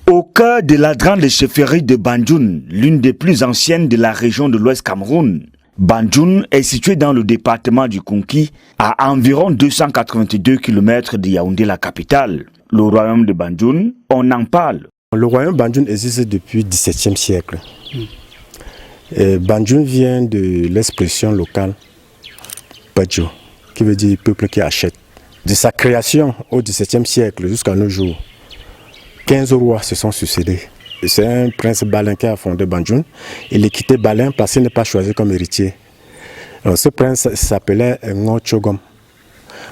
Au cœur de la grande chefferie de Banjoun, l'une des plus anciennes de la région de l'Ouest Cameroun, Banjoun est située dans le département du Konki, à environ 282 km de Yaoundé, la capitale. Le royaume de Banjoun, on en parle. Le royaume Banjoun existe depuis le XVIIe siècle. Banjoun vient de l'expression locale Badjo, qui veut dire peuple qui achète. De sa création au XVIIe siècle jusqu'à nos jours, 15 rois se sont succédés. C'est un prince Balin qui a fondé Banjoun. Il est quitté Balin parce qu'il n'est pas choisi comme héritier. Alors, ce prince s'appelait Ngo Chogom.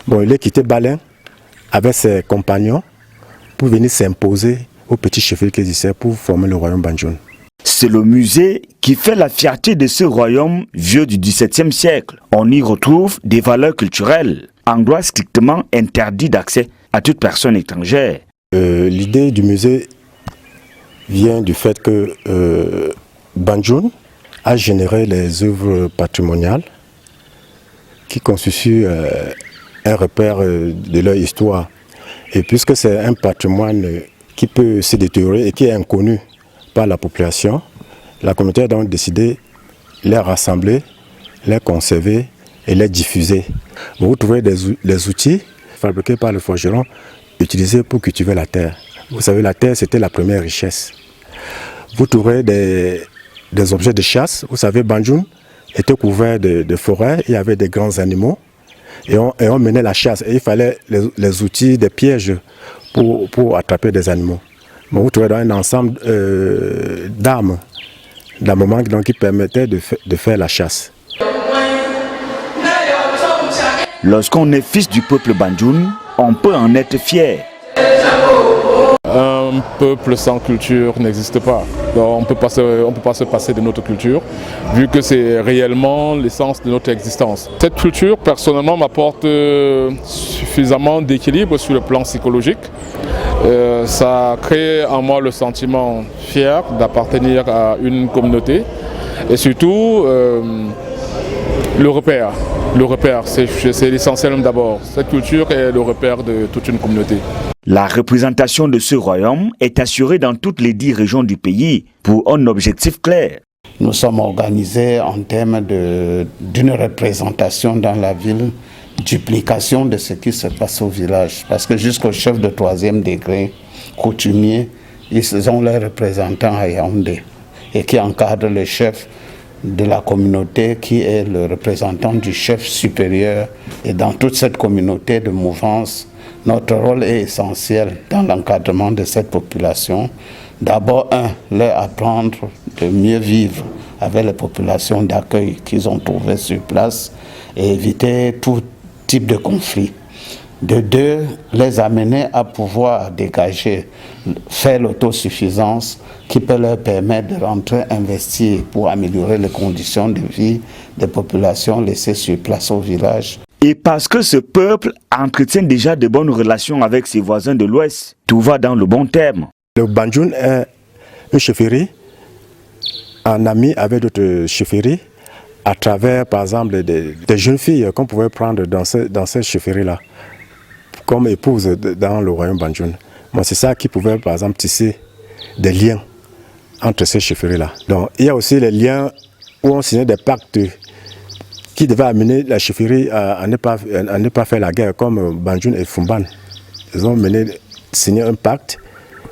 Bon, il est quitté Balin avec ses compagnons pour venir s'imposer au petit chef qui existait pour former le royaume Banjoun. C'est le musée qui fait la fierté de ce royaume vieux du XVIIe siècle. On y retrouve des valeurs culturelles, endroit strictement interdit d'accès à toute personne étrangère. L'idée du musée vient du fait que Banjoun a généré les œuvres patrimoniales qui constituent un repère de leur histoire. Et puisque c'est un patrimoine qui peut se détériorer et qui est inconnu par la population, la communauté a donc décidé de les rassembler, les conserver et les diffuser. Vous trouvez des outils fabriqués par le forgeron utilisés pour cultiver la terre. Vous savez, la terre, c'était la première richesse. Vous trouverez des objets de chasse. Vous savez, Banjoun était couvert de forêts, il y avait des grands animaux et on menait la chasse. Et il fallait les outils, des pièges pour attraper des animaux. Mais vous trouvez un ensemble d'armes, d'armements qui permettaient de faire la chasse. Lorsqu'on est fils du peuple Banjoun, on peut en être fier. Un peuple sans culture n'existe pas. Donc on ne peut pas se passer de notre culture, vu que c'est réellement l'essence de notre existence. Cette culture, personnellement, m'apporte suffisamment d'équilibre sur le plan psychologique. Ça crée en moi le sentiment fier d'appartenir à une communauté et surtout le repère. Le repère, c'est l'essentiel d'abord. Cette culture est le repère de toute une communauté. La représentation de ce royaume est assurée dans toutes les 10 régions du pays pour un objectif clair. Nous sommes organisés en termes d'une représentation dans la ville, duplication de ce qui se passe au village. Parce que jusqu'au chef de 3e degré, coutumier, ils ont leurs représentants à Yaoundé et qui encadrent le chef de la communauté qui est le représentant du chef supérieur. Et dans toute cette communauté de mouvance, notre rôle est essentiel dans l'encadrement de cette population. D'abord, leur apprendre de mieux vivre avec les populations d'accueil qu'ils ont trouvées sur place et éviter tout type de conflit. De 2, les amener à pouvoir dégager, faire l'autosuffisance qui peut leur permettre de rentrer investir pour améliorer les conditions de vie des populations laissées sur place au village. Et parce que ce peuple entretient déjà de bonnes relations avec ses voisins de l'Ouest, tout va dans le bon terme. Le Banjoun est une chefferie en ami avec d'autres chefferies à travers, par exemple, des jeunes filles qu'on pouvait prendre dans cette chefferie-là comme épouses dans le royaume Banjoun. C'est ça qui pouvait, par exemple, tisser des liens entre ces chefferies-là. Donc, il y a aussi les liens où on signait des pactes qui devaient amener la chefferie à ne pas faire la guerre, comme Banjoun et Fumban. Ils ont signé un pacte,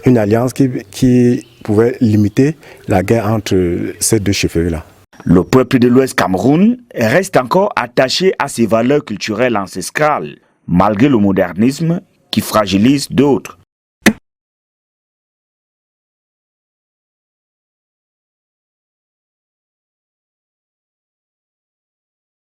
une alliance qui pouvait limiter la guerre entre ces deux chefferies-là. Le peuple de l'Ouest Cameroun reste encore attaché à ses valeurs culturelles ancestrales, malgré le modernisme qui fragilise d'autres.